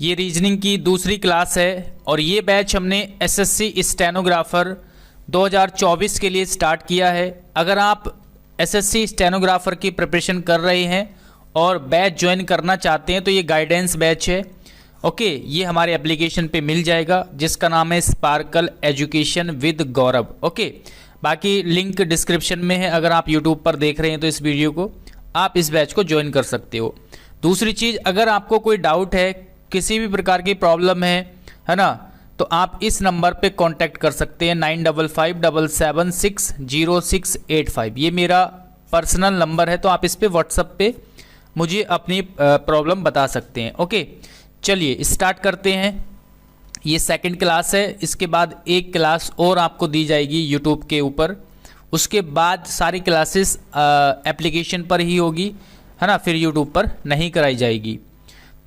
ये रीजनिंग की दूसरी क्लास है और ये बैच हमने एसएससी स्टेनोग्राफर 2024 के लिए स्टार्ट किया है। अगर आप एसएससी स्टेनोग्राफर की प्रिपरेशन कर रहे हैं और बैच ज्वाइन करना चाहते हैं तो ये गाइडेंस बैच है। ओके, ये हमारे एप्लीकेशन पे मिल जाएगा जिसका नाम है sparkle education with Gaurav. Okay, बाकी लिंक डिस्क्रिप्शन में है। अगर आप यूट्यूब पर देख रहे हैं तो इस वीडियो को आप इस बैच को ज्वाइन कर सकते हो। दूसरी चीज़, अगर आपको कोई डाउट है, किसी भी प्रकार की प्रॉब्लम है ना, तो आप इस नंबर पे कांटेक्ट कर सकते हैं 9557760685। ये मेरा पर्सनल नंबर है, तो आप इस पे व्हाट्सएप पे मुझे अपनी प्रॉब्लम बता सकते हैं। ओके, चलिए स्टार्ट करते हैं। ये सेकंड क्लास है, इसके बाद एक क्लास और आपको दी जाएगी यूट्यूब के ऊपर। उसके बाद सारी क्लासेस एप्लीकेशन पर ही होगी, है ना, फिर यूट्यूब पर नहीं कराई जाएगी।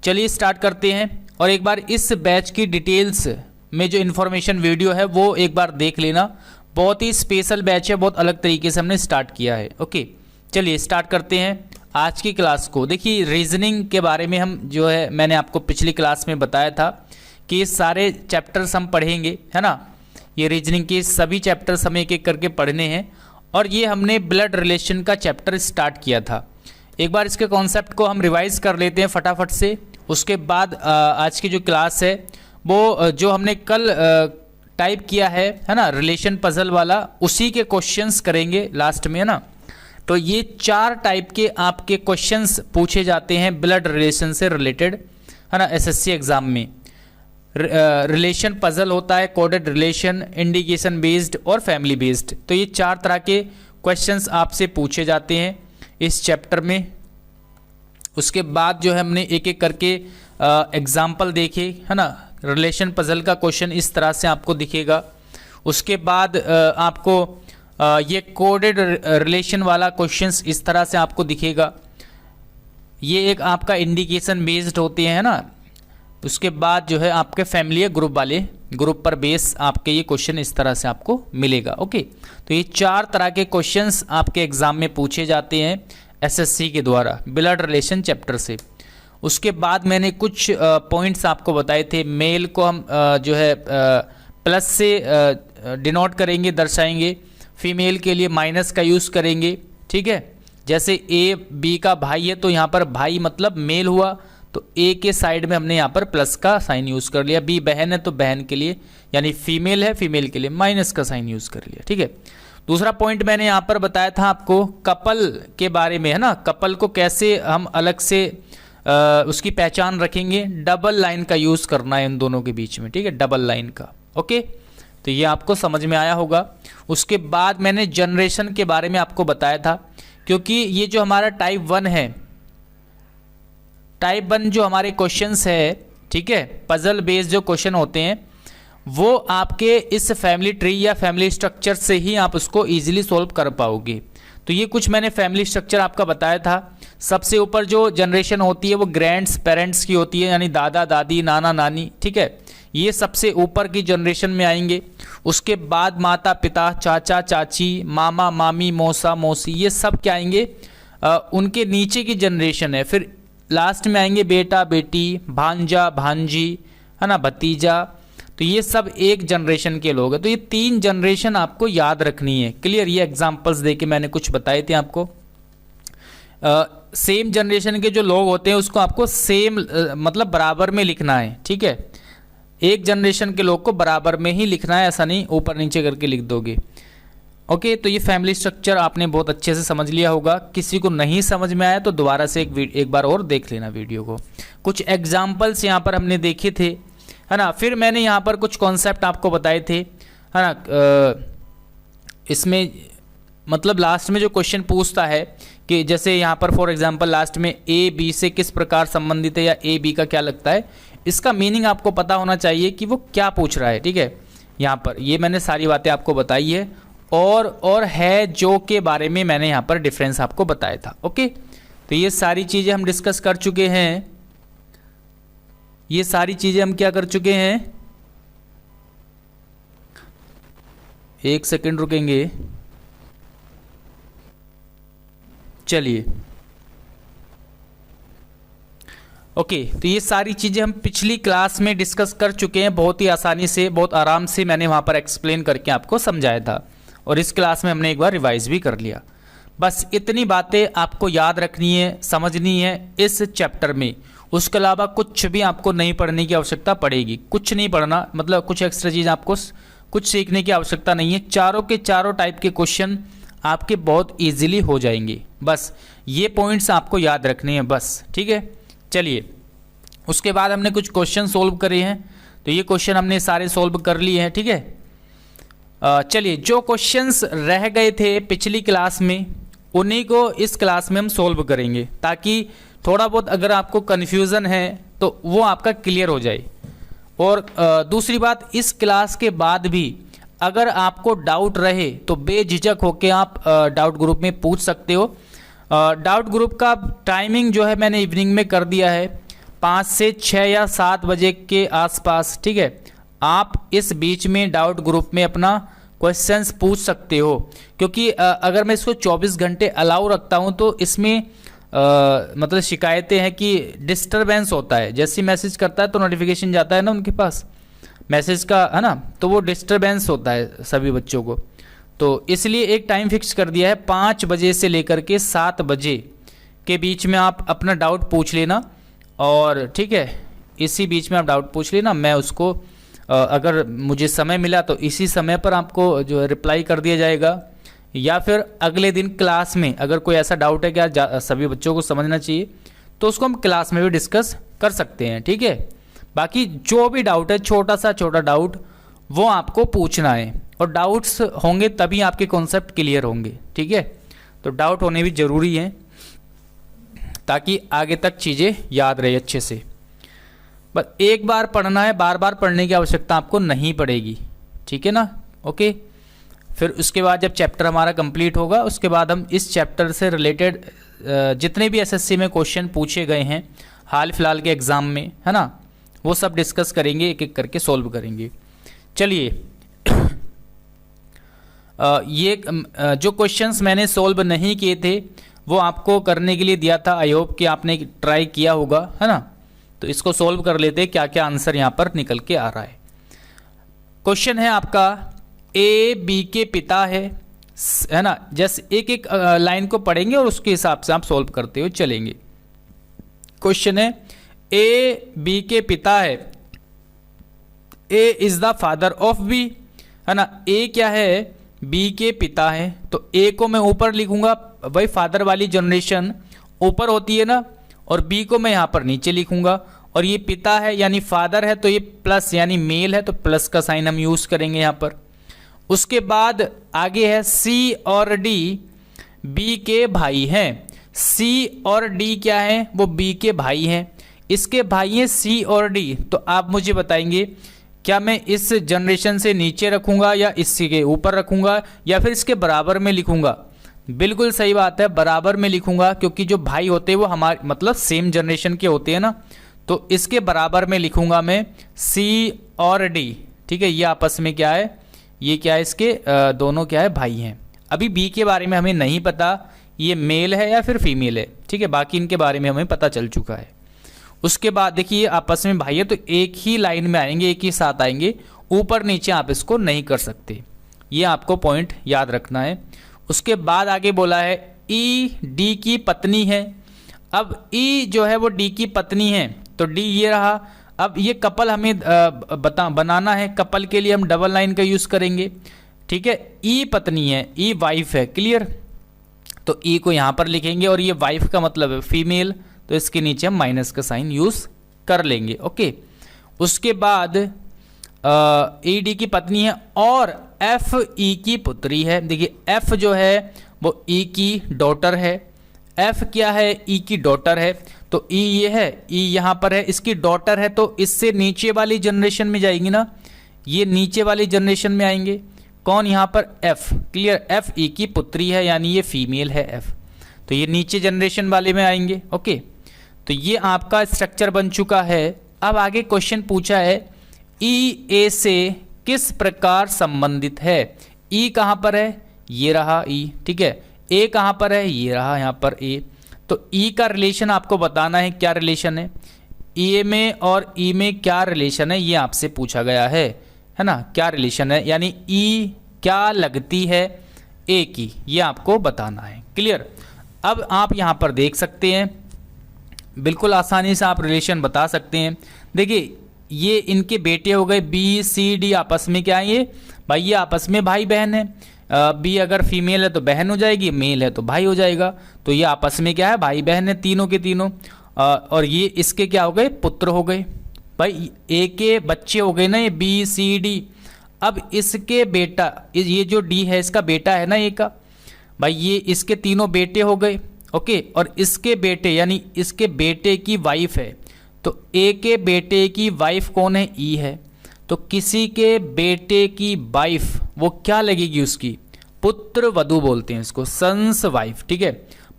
चलिए स्टार्ट करते हैं। और एक बार इस बैच की डिटेल्स में जो इन्फॉर्मेशन वीडियो है वो एक बार देख लेना। बहुत ही स्पेशल बैच है, बहुत अलग तरीके से हमने स्टार्ट किया है। ओके, चलिए स्टार्ट करते हैं आज की क्लास को। देखिए, रीजनिंग के बारे में हम जो है, मैंने आपको पिछली क्लास में बताया था कि ये सारे चैप्टर्स हम पढ़ेंगे, है ना। ये रीजनिंग के सभी चैप्टर्स हमें एक एक करके पढ़ने हैं। और ये हमने ब्लड रिलेशन का चैप्टर स्टार्ट किया था। एक बार इसके कॉन्सेप्ट को हम रिवाइज कर लेते हैं फटाफट से। उसके बाद आज की जो क्लास है वो जो हमने कल टाइप किया है ना, रिलेशन पजल वाला, उसी के क्वेश्चंस करेंगे लास्ट में, है ना। तो ये 4 टाइप के आपके क्वेश्चंस पूछे जाते हैं ब्लड रिलेशन से रिलेटेड, है ना, एसएससी एग्जाम में। रिलेशन पजल होता है, कोडेड रिलेशन, इंडिकेशन बेस्ड और फैमिली बेस्ड। तो ये 4 तरह के क्वेश्चंस आपसे पूछे जाते हैं इस चैप्टर में। उसके बाद जो है हमने एक एक करके एग्जाम्पल देखे, है ना। रिलेशन पजल का क्वेश्चन इस तरह से आपको दिखेगा। उसके बाद आपको ये कोडेड रिलेशन वाला क्वेश्चंस इस तरह से आपको दिखेगा। ये एक आपका इंडिकेशन बेस्ड होते हैं, है ना। उसके बाद जो है आपके फैमिली या ग्रुप वाले, ग्रुप पर बेस आपके ये क्वेश्चन इस तरह से आपको मिलेगा। ओके, तो ये 4 तरह के क्वेश्चंस आपके एग्जाम में पूछे जाते हैं एसएससी के द्वारा ब्लड रिलेशन चैप्टर से। उसके बाद मैंने कुछ पॉइंट्स आपको बताए थे। मेल को हम जो है प्लस से डिनोट करेंगे, दर्शाएंगे। फीमेल के लिए माइनस का यूज़ करेंगे, ठीक है। जैसे ए बी का भाई है तो यहाँ पर भाई मतलब मेल हुआ, तो ए के साइड में हमने यहाँ पर प्लस का साइन यूज़ कर लिया। बी बहन है तो बहन के लिए, यानी फीमेल है, फीमेल के लिए माइनस का साइन यूज़ कर लिया, ठीक है। दूसरा पॉइंट मैंने यहाँ पर बताया था आपको कपल के बारे में, है ना। कपल को कैसे हम अलग से उसकी पहचान रखेंगे। डबल लाइन का यूज़ करना है इन दोनों के बीच में, ठीक है, डबल लाइन का। ओके, तो ये आपको समझ में आया होगा। उसके बाद मैंने जनरेशन के बारे में आपको बताया था, क्योंकि ये जो हमारा टाइप 1 है, टाइप 1 जो हमारे क्वेश्चंस है, ठीक है, पजल बेस्ड जो क्वेश्चन होते हैं, वो आपके इस फैमिली ट्री या फैमिली स्ट्रक्चर से ही आप उसको इजीली सॉल्व कर पाओगे। तो ये कुछ मैंने फैमिली स्ट्रक्चर आपका बताया था। सबसे ऊपर जो जनरेशन होती है वो ग्रैंड्स पेरेंट्स की होती है, यानी दादा दादी, नाना नानी, ठीक है, ये सबसे ऊपर की जनरेशन में आएंगे। उसके बाद माता पिता, चाचा चाची, मामा मामी, मौसा मौसी, ये सब क्या आएंगे, उनके नीचे की जनरेशन है। फिर लास्ट में आएंगे बेटा बेटी, भांजा भांजी, है ना, भतीजा। तो ये सब एक जनरेशन के लोग हैं। तो ये 3 जनरेशन आपको याद रखनी है। क्लियर, ये एग्जांपल्स देके मैंने कुछ बताए थे आपको। सेम जनरेशन के जो लोग होते हैं उसको आपको सेम मतलब बराबर में लिखना है, ठीक है। एक जनरेशन के लोग को बराबर में ही लिखना है, ऐसा नहीं ऊपर नीचे करके लिख दोगे। ओके, तो ये फैमिली स्ट्रक्चर आपने बहुत अच्छे से समझ लिया होगा। किसी को नहीं समझ में आया तो दोबारा से एक बार और देख लेना वीडियो को। कुछ एग्जाम्पल्स यहाँ पर हमने देखे थे, है ना। फिर मैंने यहाँ पर कुछ कॉन्सेप्ट आपको बताए थे, है ना। इसमें मतलब लास्ट में जो क्वेश्चन पूछता है कि जैसे यहाँ पर फॉर एग्जांपल लास्ट में ए बी से किस प्रकार संबंधित है या ए बी का क्या लगता है, इसका मीनिंग आपको पता होना चाहिए कि वो क्या पूछ रहा है, ठीक है। यहाँ पर ये मैंने सारी बातें आपको बताई है। और है जो के बारे में मैंने यहाँ पर डिफरेंस आपको बताया था। ओके, तो ये सारी चीज़ें हम डिस्कस कर चुके हैं। ये सारी चीज़ें हम क्या कर चुके हैं, एक सेकंड रुकेंगे। चलिए ओके, तो ये सारी चीज़ें हम पिछली क्लास में डिस्कस कर चुके हैं, बहुत ही आसानी से, बहुत आराम से मैंने वहाँ पर एक्सप्लेन करके आपको समझाया था, और इस क्लास में हमने एक बार रिवाइज भी कर लिया। बस इतनी बातें आपको याद रखनी है, समझनी है इस चैप्टर में। उसके अलावा कुछ भी आपको नहीं पढ़ने की आवश्यकता पड़ेगी, कुछ नहीं पढ़ना, मतलब कुछ एक्स्ट्रा चीज़ आपको कुछ सीखने की आवश्यकता नहीं है। चारों के चारों टाइप के क्वेश्चन आपके बहुत ईजिली हो जाएंगे। बस ये पॉइंट्स आपको याद रखने हैं बस, ठीक है। चलिए, उसके बाद हमने कुछ क्वेश्चन सोल्व करे हैं, तो ये क्वेश्चन हमने सारे सोल्व कर लिए हैं, ठीक है। चलिए, जो क्वेश्चंस रह गए थे पिछली क्लास में उन्हीं को इस क्लास में हम सोल्व करेंगे, ताकि थोड़ा बहुत अगर आपको कन्फ्यूज़न है तो वो आपका क्लियर हो जाए। और दूसरी बात, इस क्लास के बाद भी अगर आपको डाउट रहे तो बेझिझक होकर आप डाउट ग्रुप में पूछ सकते हो। डाउट ग्रुप का टाइमिंग जो है मैंने इवनिंग में कर दिया है, 5 से 6 या 7 बजे के आसपास, ठीक है। आप इस बीच में डाउट ग्रुप में अपना क्वेश्चंस पूछ सकते हो, क्योंकि अगर मैं इसको 24 घंटे अलाउ रखता हूं तो इसमें मतलब शिकायतें हैं कि डिस्टरबेंस होता है। जैसे मैसेज करता है तो नोटिफिकेशन जाता है ना उनके पास मैसेज का, है ना, तो वो डिस्टरबेंस होता है सभी बच्चों को। तो इसलिए एक टाइम फिक्स कर दिया है, 5 बजे से लेकर के 7 बजे के बीच में आप अपना डाउट पूछ लेना, और ठीक है, इसी बीच में आप डाउट पूछ लेना। मैं उसको अगर मुझे समय मिला तो इसी समय पर आपको जो है रिप्लाई कर दिया जाएगा, या फिर अगले दिन क्लास में अगर कोई ऐसा डाउट है कि आज सभी बच्चों को समझना चाहिए तो उसको हम क्लास में भी डिस्कस कर सकते हैं, ठीक है। बाकी जो भी डाउट है, छोटा सा छोटा डाउट, वो आपको पूछना है, और डाउट्स होंगे तभी आपके कॉन्सेप्ट क्लियर होंगे, ठीक है। तो डाउट होने भी ज़रूरी है ताकि आगे तक चीज़ें याद रहे अच्छे से। बस एक बार पढ़ना है, बार बार पढ़ने की आवश्यकता आपको नहीं पड़ेगी, ठीक है ना। ओके, फिर उसके बाद जब चैप्टर हमारा कंप्लीट होगा उसके बाद हम इस चैप्टर से रिलेटेड जितने भी एसएससी में क्वेश्चन पूछे गए हैं हाल फिलहाल के एग्ज़ाम में, है ना, वो सब डिस्कस करेंगे, एक एक करके सॉल्व करेंगे। चलिए, ये जो क्वेश्चंस मैंने सॉल्व नहीं किए थे वो आपको करने के लिए दिया था। आई होप कि आपने ट्राई किया होगा, है ना। तो इसको सॉल्व कर लेते हैं, क्या क्या आंसर यहाँ पर निकल के आ रहा है। क्वेश्चन है आपका, ए बी के पिता है ना। जैसे एक एक लाइन को पढ़ेंगे और उसके हिसाब से आप सॉल्व करते हुए चलेंगे। क्वेश्चन है, ए बी के पिता है, A is the father of B, है ना। ए क्या है, बी के पिता है, तो ए को मैं ऊपर लिखूंगा, भाई फादर वाली जनरेशन ऊपर होती है ना, और बी को मैं यहाँ पर नीचे लिखूंगा। और ये पिता है यानी फादर है, तो ये प्लस यानी मेल है, तो प्लस का साइन हम यूज करेंगे यहाँ पर। उसके बाद आगे है सी और डी बी के भाई हैं। सी और डी क्या है, वो बी के भाई हैं, इसके भाई हैं सी और डी। तो आप मुझे बताएंगे क्या मैं इस जनरेशन से नीचे रखूंगा या इसके ऊपर रखूंगा या फिर इसके बराबर में लिखूंगा। बिल्कुल सही बात है, बराबर में लिखूंगा, क्योंकि जो भाई होते हैं वो हमारे मतलब सेम जनरेशन के होते हैं ना, तो इसके बराबर में लिखूंगा मैं सी और डी, ठीक है। ये आपस में क्या है, ये क्या है, इसके दोनों क्या है, भाई हैं। अभी बी के बारे में हमें नहीं पता ये मेल है या फिर फीमेल है, ठीक है, बाकी इनके बारे में हमें पता चल चुका है। उसके बाद देखिए आपस में भाई है तो एक ही लाइन में आएंगे, एक ही साथ आएंगे, ऊपर नीचे आप इसको नहीं कर सकते, ये आपको पॉइंट याद रखना है। उसके बाद आगे बोला है ई डी की पत्नी है। अब ई जो है वो डी की पत्नी है, तो डी ये रहा। अब ये कपल हमें बनाना है, कपल के लिए हम डबल लाइन का यूज़ करेंगे, ठीक है। ई पत्नी है, ई वाइफ है, क्लियर। तो ई को यहाँ पर लिखेंगे और ये वाइफ का मतलब है फीमेल, तो इसके नीचे हम माइनस का साइन यूज़ कर लेंगे, ओके। उसके बाद ई डी की पत्नी है और एफ ई की पुत्री है। देखिए एफ जो है वो ई की डॉटर है, एफ क्या है, ई की डॉटर है, तो ई ये है, ई यहाँ पर है, इसकी डॉटर है, तो इससे नीचे वाली जनरेशन में जाएगी ना, ये नीचे वाली जनरेशन में आएंगे। कौन यहाँ पर, एफ, क्लियर। एफ ई की पुत्री है यानी ये फीमेल है एफ, तो ये नीचे जनरेशन वाले में आएंगे, ओके। तो ये आपका स्ट्रक्चर बन चुका है। अब आगे क्वेश्चन पूछा है ई ए से किस प्रकार संबंधित है। ई कहाँ पर है, ये रहा ई, ठीक है। ए कहाँ पर है, ये रहा यहाँ पर ए। तो ई का रिलेशन आपको बताना है, क्या रिलेशन है। ए में और ई में क्या रिलेशन है, ये आपसे पूछा गया है ना, क्या रिलेशन है, यानी ई क्या लगती है ए की, ये आपको बताना है। क्लियर। अब आप यहाँ पर देख सकते हैं, बिल्कुल आसानी से आप रिलेशन बता सकते हैं। देखिए ये इनके बेटे हो गए बी सी डी, आपस में क्या है ये भाई, ये आपस में भाई बहन है। बी अगर फीमेल है तो बहन हो जाएगी, मेल है तो भाई हो जाएगा। तो ये आपस में क्या है, भाई बहन है तीनों के तीनों। और ये इसके क्या हो गए, पुत्र हो गए। भाई ए के बच्चे हो गए ना ये बी सी डी। अब इसके बेटा, ये जो डी है इसका बेटा है ना ए का, भाई ये इसके तीनों बेटे हो गए। ओके, और इसके बेटे यानी इसके बेटे की वाइफ है, तो ए के बेटे की वाइफ कौन है, ई है। तो किसी के बेटे की वाइफ वो क्या लगेगी, उसकी पुत्र वधु बोलते हैं इसको, सन्स वाइफ। ठीक है,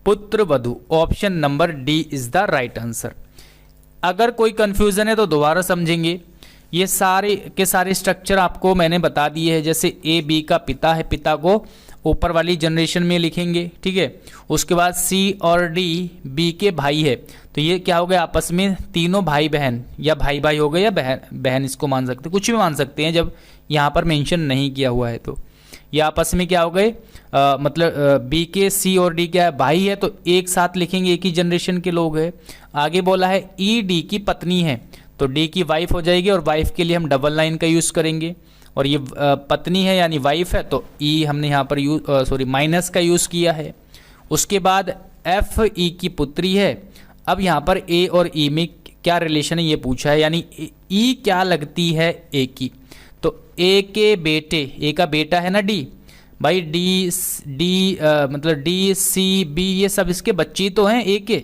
पुत्र वधु। Option number D is the right answer. अगर कोई कंफ्यूजन है तो दोबारा समझेंगे। ये सारे के सारे स्ट्रक्चर आपको मैंने बता दिए हैं। जैसे ए बी का पिता है, पिता को ऊपर वाली जनरेशन में लिखेंगे। ठीक है, उसके बाद सी और डी बी के भाई है, तो ये क्या हो गया, आपस में तीनों भाई बहन, या भाई भाई हो गए या बहन बहन, इसको मान सकते, कुछ भी मान सकते हैं जब यहाँ पर मेंशन नहीं किया हुआ है। तो ये आपस में क्या हो गए, मतलब बी के सी और डी क्या है, भाई है, तो एक साथ लिखेंगे, एक ही जनरेशन के लोग हैं। आगे बोला है ई डी की पत्नी है, तो डी की वाइफ हो जाएगी, और वाइफ के लिए हम डबल लाइन का यूज़ करेंगे। और ये पत्नी है यानी वाइफ है, तो ई हमने यहाँ पर माइनस का यूज़ किया है। उसके बाद एफ ई की पुत्री है। अब यहाँ पर ए और ई में क्या रिलेशन है ये पूछा है, यानी ई क्या लगती है ए की। तो ए के बेटे, ए का बेटा है ना डी, भाई मतलब डी सी बी ये सब इसके बच्चे तो हैं ए के,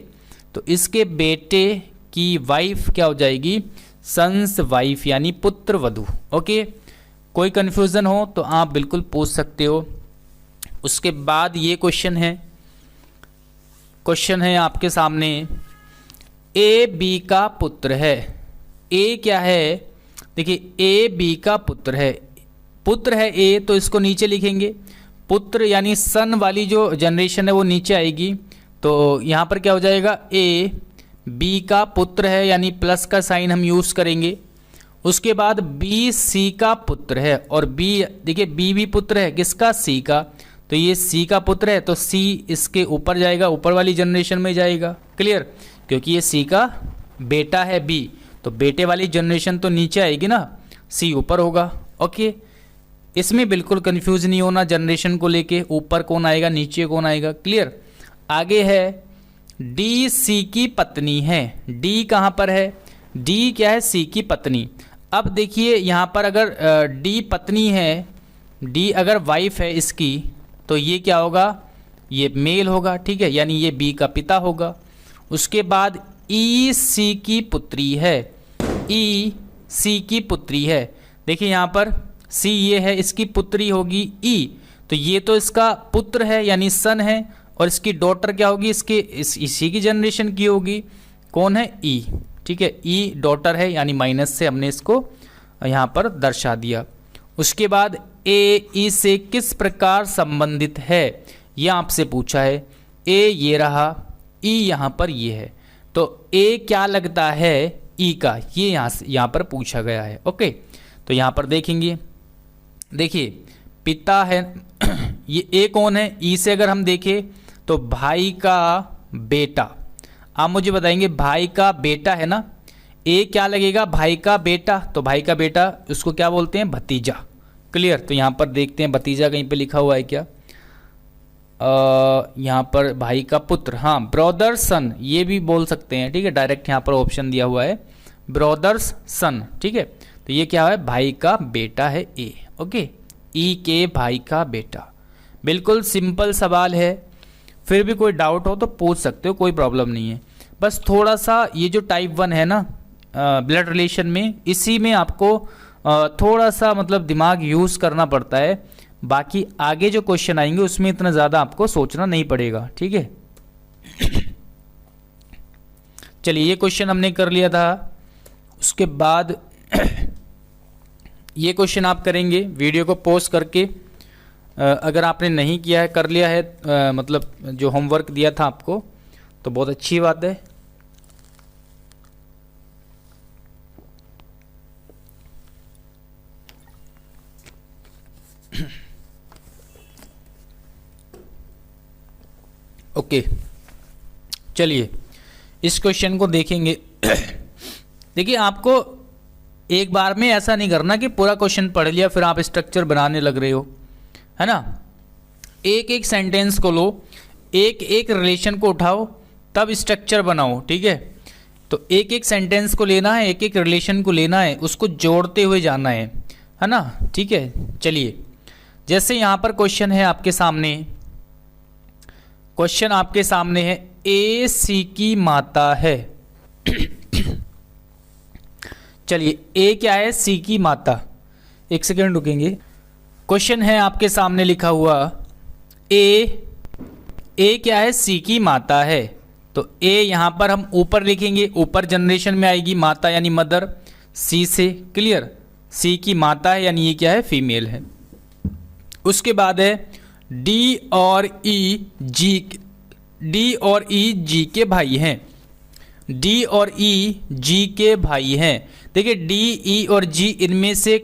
तो इसके बेटे की वाइफ क्या हो जाएगी, सन्स वाइफ यानी पुत्र वधु। ओके, कोई कन्फ्यूज़न हो तो आप बिल्कुल पूछ सकते हो। उसके बाद ये क्वेश्चन है आपके सामने, ए बी का पुत्र है। ए क्या है, देखिए ए बी का पुत्र है, पुत्र है ए, तो इसको नीचे लिखेंगे। पुत्र यानी सन वाली जो जनरेशन है वो नीचे आएगी, तो यहाँ पर क्या हो जाएगा, ए बी का पुत्र है, यानी प्लस का साइन हम यूज़ करेंगे। उसके बाद बी सी का पुत्र है, और बी देखिए बी भी पुत्र है किसका, सी का, तो ये सी का पुत्र है, तो सी इसके ऊपर जाएगा, ऊपर वाली जनरेशन में जाएगा। क्लियर, क्योंकि ये सी का बेटा है बी, तो बेटे वाली जनरेशन तो नीचे आएगी ना, सी ऊपर होगा। ओके, इसमें बिल्कुल कंफ्यूज नहीं होना जनरेशन को लेके, ऊपर कौन आएगा नीचे कौन आएगा। क्लियर। आगे है डी सी की पत्नी है। डी कहाँ पर है, डी क्या है, सी की पत्नी। अब देखिए यहाँ पर अगर डी पत्नी है, डी अगर वाइफ है इसकी, तो ये क्या होगा, ये मेल होगा। ठीक है, यानी ये बी का पिता होगा। उसके बाद ई सी की पुत्री है, ई सी की पुत्री है। देखिए यहाँ पर सी ये है, इसकी पुत्री होगी ई, तो ये तो इसका पुत्र है यानी सन है, और इसकी डॉटर क्या होगी, इसी की जनरेशन की होगी, कौन है, ई। ठीक है, ई डॉटर है, यानी माइनस से हमने इसको यहाँ पर दर्शा दिया। उसके बाद ए ई से किस प्रकार संबंधित है, ये आपसे पूछा है। ए ये रहा, ई यहाँ पर ये है, तो ए क्या लगता है ई का, ये यहाँ पर पूछा गया है। ओके, तो यहाँ पर देखेंगे, देखिए पिता है ये ए कौन है, ई से अगर हम देखें तो भाई का बेटा। आप मुझे बताएंगे भाई का बेटा है ना, ए क्या लगेगा, भाई का बेटा, तो भाई का बेटा उसको क्या बोलते हैं, भतीजा। क्लियर, तो यहाँ पर देखते हैं भतीजा कहीं पे लिखा हुआ है क्या, यहाँ पर भाई का पुत्र, हाँ ब्रदर सन ये भी बोल सकते हैं। ठीक है, डायरेक्ट यहाँ पर ऑप्शन दिया हुआ है ब्रदर्स सन। ठीक है, तो ये क्या है, भाई का बेटा है ए। ओके, ई के भाई का बेटा। बिल्कुल सिंपल सवाल है, फिर भी कोई डाउट हो तो पूछ सकते हो, कोई प्रॉब्लम नहीं है। बस थोड़ा सा ये जो टाइप 1 है ना ब्लड रिलेशन में, इसी में आपको थोड़ा सा मतलब दिमाग यूज़ करना पड़ता है। बाकी आगे जो क्वेश्चन आएंगे उसमें इतना ज़्यादा आपको सोचना नहीं पड़ेगा। ठीक है, चलिए ये क्वेश्चन हमने कर लिया था। उसके बाद ये क्वेश्चन आप करेंगे वीडियो को पॉज करके, अगर आपने नहीं किया है, कर लिया है मतलब जो होमवर्क दिया था आपको, तो बहुत अच्छी बात है। ओके, चलिए इस क्वेश्चन को देखेंगे। देखिए आपको एक बार में ऐसा नहीं करना कि पूरा क्वेश्चन पढ़ लिया फिर आप स्ट्रक्चर बनाने लग रहे हो, है ना। एक एक सेंटेंस को लो, एक एक रिलेशन को उठाओ, तब स्ट्रक्चर बनाओ, ठीक है। तो एक एक सेंटेंस को लेना है, एक एक रिलेशन को लेना है, उसको जोड़ते हुए जाना है ना, ठीक है। चलिए जैसे यहाँ पर क्वेश्चन है आपके सामने, क्वेश्चन आपके सामने है ए सी की माता है। चलिए ए क्या है, सी की माता। एक सेकेंड रुकेंगे। क्वेश्चन है आपके सामने लिखा हुआ ए क्या है, सी की माता है। तो ए यहां पर हम ऊपर लिखेंगे, ऊपर जनरेशन में आएगी माता यानी मदर, सी से क्लियर, सी की माता है यानी ये क्या है, फीमेल है। उसके बाद है डी और ई जी के भाई हैं। डी और ई जी के भाई हैं। देखिए डी ई और जी इनमें से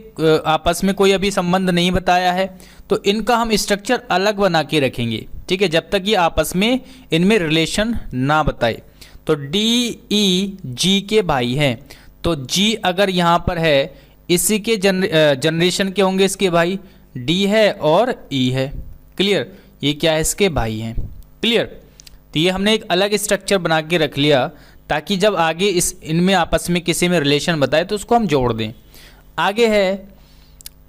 आपस में कोई अभी संबंध नहीं बताया है, तो इनका हम स्ट्रक्चर अलग बना के रखेंगे, ठीक है, जब तक ये आपस में इनमें रिलेशन ना बताए। तो डी ई जी के भाई हैं, तो जी अगर यहाँ पर है, इसी के जनरेशन के होंगे इसके भाई, डी है और ई है, क्लियर, ये क्या है, इसके भाई हैं, क्लियर। तो ये हमने एक अलग स्ट्रक्चर बना के रख लिया ताकि जब आगे इनमें आपस में किसी में रिलेशन बताए तो उसको हम जोड़ दें। आगे है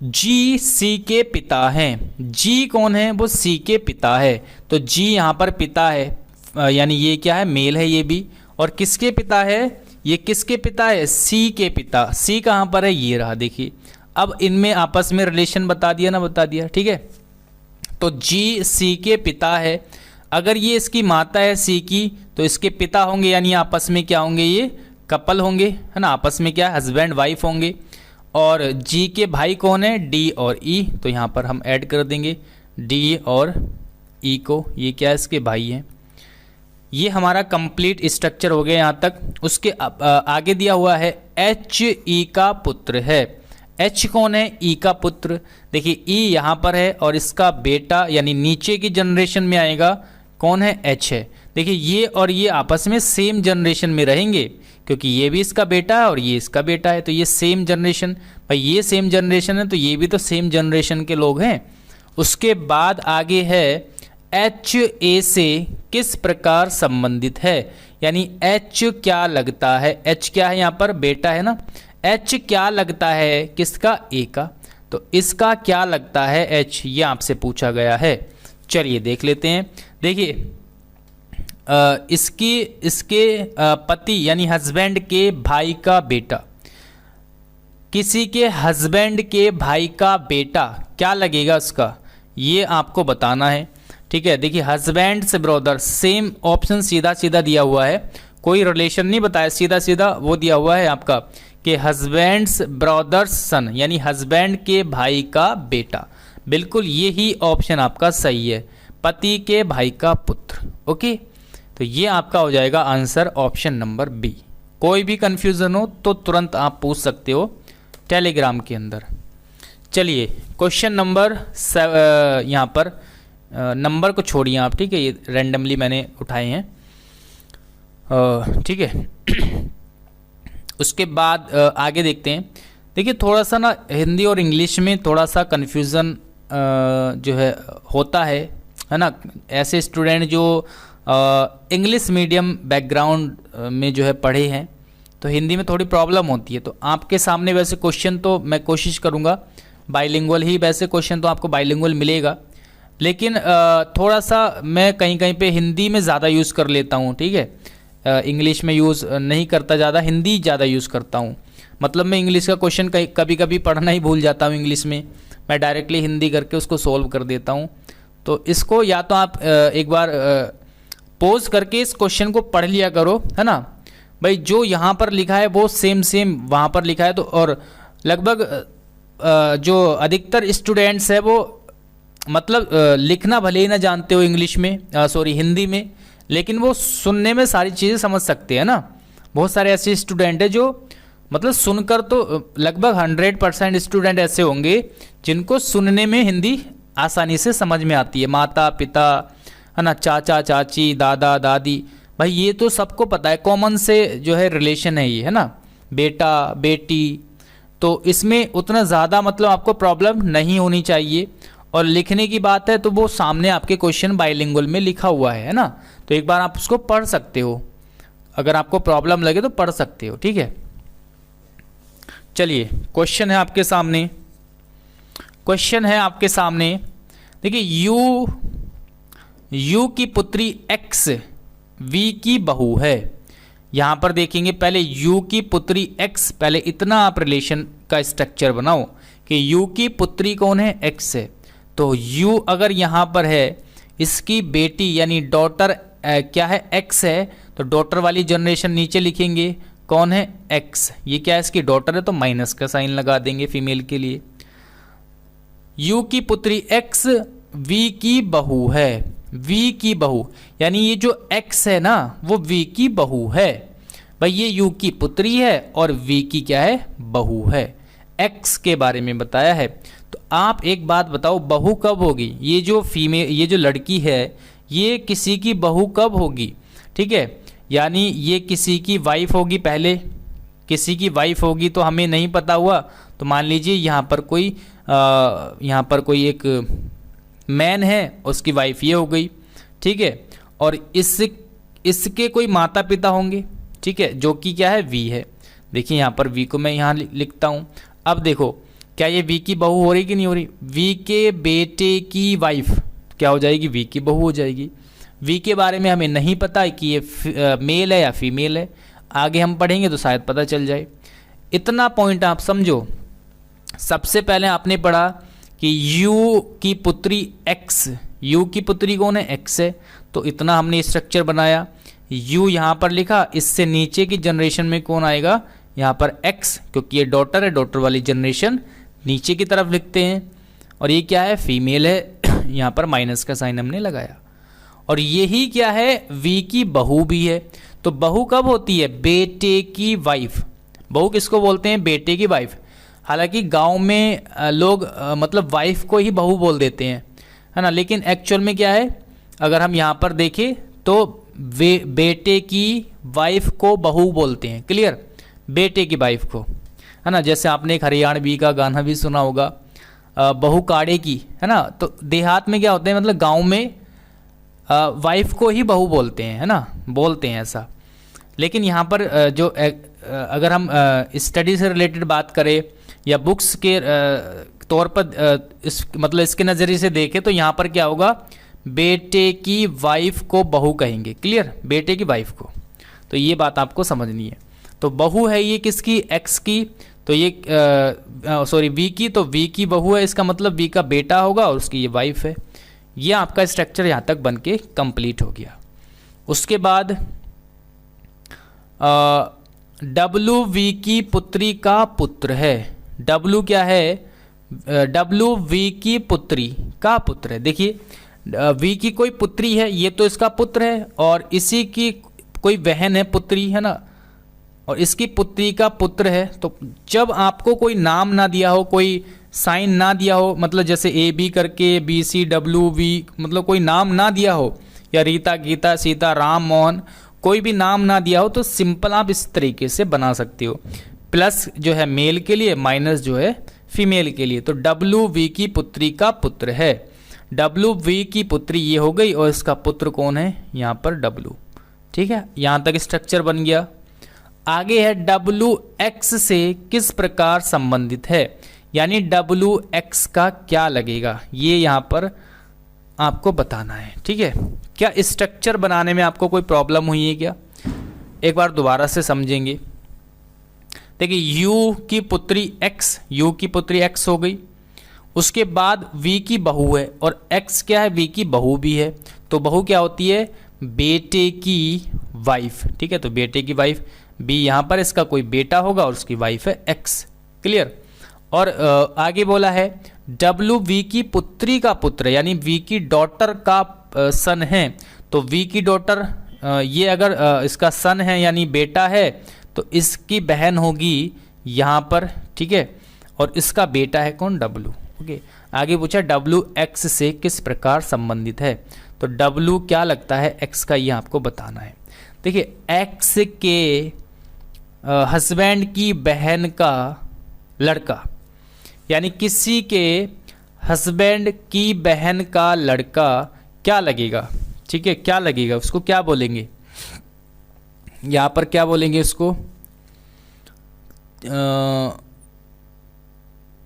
जी सी के पिता हैं। जी कौन है, वो सी के पिता है। तो जी यहाँ पर पिता है, यानी ये क्या है, मेल है ये भी। और किसके पिता है, ये किसके पिता है, सी के पिता। सी कहाँ पर है, ये रहा, देखिए अब इनमें आपस में रिलेशन बता दिया ना, बता दिया, ठीक है। तो जी सी के पिता है। अगर ये इसकी माता है सी की, तो इसके पिता होंगे, यानी आपस में क्या होंगे, ये कपल होंगे, है ना, आपस में क्या, हस्बैंड वाइफ होंगे। और जी के भाई कौन है, डी और ई, तो यहाँ पर हम ऐड कर देंगे डी और ई को, ये क्या है, इसके भाई हैं। ये हमारा कंप्लीट स्ट्रक्चर हो गया यहाँ तक। उसके आगे दिया हुआ है एच ई का पुत्र है। एच कौन है, ई का पुत्र। देखिए ई यहाँ पर है और इसका बेटा यानी नीचे की जनरेशन में आएगा कौन है, एच है। देखिए ये और ये आपस में सेम जनरेशन में रहेंगे, क्योंकि ये भी इसका बेटा है और ये इसका बेटा है, तो ये सेम जनरेशन, भाई ये सेम जनरेशन है तो ये भी तो सेम जनरेशन के लोग हैं। उसके बाद आगे है एच ए से किस प्रकार संबंधित है, यानी एच क्या लगता है, एच क्या है यहाँ पर, बेटा है ना, एच क्या लगता है किसका, ए का। तो इसका क्या लगता है एच, ये आपसे पूछा गया है। चलिए देख लेते हैं। देखिए इसके पति यानी हस्बैंड के भाई का बेटा, किसी के हस्बैंड के भाई का बेटा क्या लगेगा उसका, ये आपको बताना है, ठीक है। देखिए हस्बैंड से ब्रदर, सेम ऑप्शन सीधा सीधा दिया हुआ है, कोई रिलेशन नहीं बताया, सीधा सीधा वो दिया हुआ है आपका कि हस्बैंड्स ब्रदर्स सन, यानी हस्बैंड के भाई का बेटा। बिल्कुल यही ऑप्शन आपका सही है, पति के भाई का पुत्र। ओके, तो ये आपका हो जाएगा आंसर ऑप्शन नंबर बी। कोई भी कंफ्यूजन हो तो तुरंत आप पूछ सकते हो टेलीग्राम के अंदर। चलिए क्वेश्चन नंबर यहाँ पर नंबर को छोड़िए आप, ठीक है, ये रैंडमली मैंने उठाए हैं, ठीक है। उसके बाद आगे देखते हैं। देखिए थोड़ा सा ना हिंदी और इंग्लिश में थोड़ा सा कन्फ्यूज़न जो है होता है ना। ऐसे स्टूडेंट जो इंग्लिश मीडियम बैकग्राउंड में जो है पढ़े हैं तो हिंदी में थोड़ी प्रॉब्लम होती है। तो आपके सामने वैसे क्वेश्चन तो मैं कोशिश करूँगा बाइलिंगुअल ही, वैसे क्वेश्चन तो आपको बाइलिंगुअल मिलेगा, लेकिन थोड़ा सा मैं कहीं कहीं पे हिंदी में ज़्यादा यूज़ कर लेता हूँ, ठीक है। इंग्लिश में यूज़ नहीं करता ज़्यादा, हिंदी ज़्यादा यूज़ करता हूँ। मतलब मैं इंग्लिश का क्वेश्चन कभी कभी पढ़ना ही भूल जाता हूँ इंग्लिश में, मैं डायरेक्टली हिंदी करके उसको सोल्व कर देता हूँ। तो इसको या तो आप एक बार पॉज करके इस क्वेश्चन को पढ़ लिया करो, है ना भाई। जो यहाँ पर लिखा है वो सेम सेम वहाँ पर लिखा है, तो और लगभग जो अधिकतर स्टूडेंट्स है वो मतलब लिखना भले ही ना जानते हो इंग्लिश में, सॉरी हिंदी में, लेकिन वो सुनने में सारी चीज़ें समझ सकते हैं ना। बहुत सारे ऐसे स्टूडेंट हैं जो मतलब सुनकर तो लगभग 100% स्टूडेंट ऐसे होंगे जिनको सुनने में हिंदी आसानी से समझ में आती है। माता पिता, है ना, चाचा चाची, दादा दादी, भाई ये तो सबको पता है, कॉमन से जो है रिलेशन है ये, है ना, बेटा बेटी। तो इसमें उतना ज़्यादा मतलब आपको प्रॉब्लम नहीं होनी चाहिए। और लिखने की बात है तो वो सामने आपके क्वेश्चन बाइलिंगुअल में लिखा हुआ है ना, तो एक बार आप उसको पढ़ सकते हो, अगर आपको प्रॉब्लम लगे तो पढ़ सकते हो, ठीक है। चलिए क्वेश्चन है आपके सामने, क्वेश्चन है आपके सामने, देखिए यू की पुत्री x v की बहू है। यहाँ पर देखेंगे पहले u की पुत्री x, पहले इतना आप रिलेशन का स्ट्रक्चर बनाओ कि u की पुत्री कौन है, x है। तो u अगर यहाँ पर है, इसकी बेटी यानी डॉटर क्या है, x है, तो डॉटर वाली जनरेशन नीचे लिखेंगे, कौन है, x। ये क्या है, इसकी डॉटर है तो माइनस का साइन लगा देंगे फीमेल के लिए। u की पुत्री x v की बहू है, v की बहू यानी ये जो x है ना वो v की बहू है। भाई ये u की पुत्री है और v की क्या है, बहू है, x के बारे में बताया है। तो आप एक बात बताओ, बहू कब होगी, ये जो फीमेल, ये जो लड़की है ये किसी की बहू कब होगी, ठीक है, यानी ये किसी की वाइफ होगी, पहले किसी की वाइफ होगी, तो हमें नहीं पता हुआ, तो मान लीजिए यहाँ पर कोई एक मैन है, उसकी वाइफ ये हो गई, ठीक है, और इसके कोई माता पिता होंगे, ठीक है, जो कि क्या है, वी है। देखिए यहाँ पर वी को मैं यहाँ लिखता हूँ। अब देखो क्या ये वी की बहू हो रही कि नहीं हो रही, वी के बेटे की वाइफ क्या हो जाएगी, वी की बहू हो जाएगी। वी के बारे में हमें नहीं पता है कि ये मेल है या फीमेल है, आगे हम पढ़ेंगे तो शायद पता चल जाए। इतना पॉइंट आप समझो। सबसे पहले आपने पढ़ा कि u की पुत्री x, u की पुत्री कौन है, x है, तो इतना हमने स्ट्रक्चर बनाया, u यहाँ पर लिखा, इससे नीचे की जनरेशन में कौन आएगा, यहाँ पर x, क्योंकि ये डॉटर है, डॉटर वाली जनरेशन नीचे की तरफ लिखते हैं, और ये क्या है, फीमेल है, यहाँ पर माइनस का साइन हमने लगाया। और यही क्या है, v की बहू भी है। तो बहू कब होती है, बेटे की वाइफ। बहू किसको बोलते हैं, बेटे की वाइफ। हालांकि गांव में लोग मतलब वाइफ को ही बहू बोल देते हैं, है ना, लेकिन एक्चुअल में क्या है, अगर हम यहाँ पर देखें तो बेटे की वाइफ को बहू बोलते हैं, क्लियर, बेटे की वाइफ को, है ना। जैसे आपने एक हरियाणवी का गाना भी सुना होगा, बहू काड़े की, है ना। तो देहात में क्या होते हैं, मतलब गाँव में वाइफ को ही बहू बोलते हैं, है ना, बोलते हैं ऐसा। लेकिन यहाँ पर जो अगर हम स्टडी से रिलेटेड बात करें या बुक्स के तौर पर मतलब इसके नज़रिए से देखें तो यहाँ पर क्या होगा, बेटे की वाइफ को बहू कहेंगे, क्लियर, बेटे की वाइफ को। तो ये बात आपको समझनी है। तो बहू है ये किसकी, एक्स की, तो ये सॉरी वी की, तो वी की बहू है, इसका मतलब वी का बेटा होगा और उसकी ये वाइफ है। ये आपका स्ट्रक्चर यहाँ तक बन के कंप्लीट हो गया। उसके बाद डब्लू वी की पुत्री का पुत्र है। डब्लू क्या है, डब्लू वी की पुत्री का पुत्र है। देखिए वी की कोई पुत्री है, ये तो इसका पुत्र है, और इसी की कोई बहन है, पुत्री है ना, और इसकी पुत्री का पुत्र है। तो जब आपको कोई नाम ना दिया हो, कोई साइन ना दिया हो, मतलब जैसे ए बी करके बी सी डब्लू वी, मतलब कोई नाम ना दिया हो, या रीता गीता सीता राम मोहन, कोई भी नाम ना दिया हो, तो सिंपल आप इस तरीके से बना सकते हो। प्लस जो है मेल के लिए, माइनस जो है फीमेल के लिए। तो डब्लू वी की पुत्री का पुत्र है, डब्लू वी की पुत्री ये हो गई, और इसका पुत्र कौन है, यहाँ पर डब्लू, ठीक है। यहाँ तक स्ट्रक्चर बन गया। आगे है डब्लू एक्स से किस प्रकार संबंधित है, यानी डब्लू एक्स का क्या लगेगा, ये यहाँ पर आपको बताना है, ठीक है। क्या स्ट्रक्चर बनाने में आपको कोई प्रॉब्लम हुई है क्या, एक बार दोबारा से समझेंगे। देखिए u की पुत्री x, u की पुत्री x हो गई, उसके बाद v की बहू है, और x क्या है, v की बहू भी है। तो बहू क्या होती है, बेटे की वाइफ, ठीक है। तो बेटे की वाइफ b, यहाँ पर इसका कोई बेटा होगा और उसकी वाइफ है x, क्लियर। और आगे बोला है w v की पुत्री का पुत्र, यानी v की डॉटर का सन है। तो v की डॉटर ये अगर इसका सन है यानी बेटा है, तो इसकी बहन होगी यहाँ पर, ठीक है, और इसका बेटा है कौन, W, ओके। आगे पूछा डब्लू एक्स से किस प्रकार संबंधित है। तो W क्या लगता है x का, ये आपको बताना है। देखिए x के हस्बैंड की बहन का लड़का, यानी किसी के हस्बैंड की बहन का लड़का क्या लगेगा, ठीक है, क्या लगेगा, उसको क्या बोलेंगे, यहाँ पर क्या बोलेंगे उसको,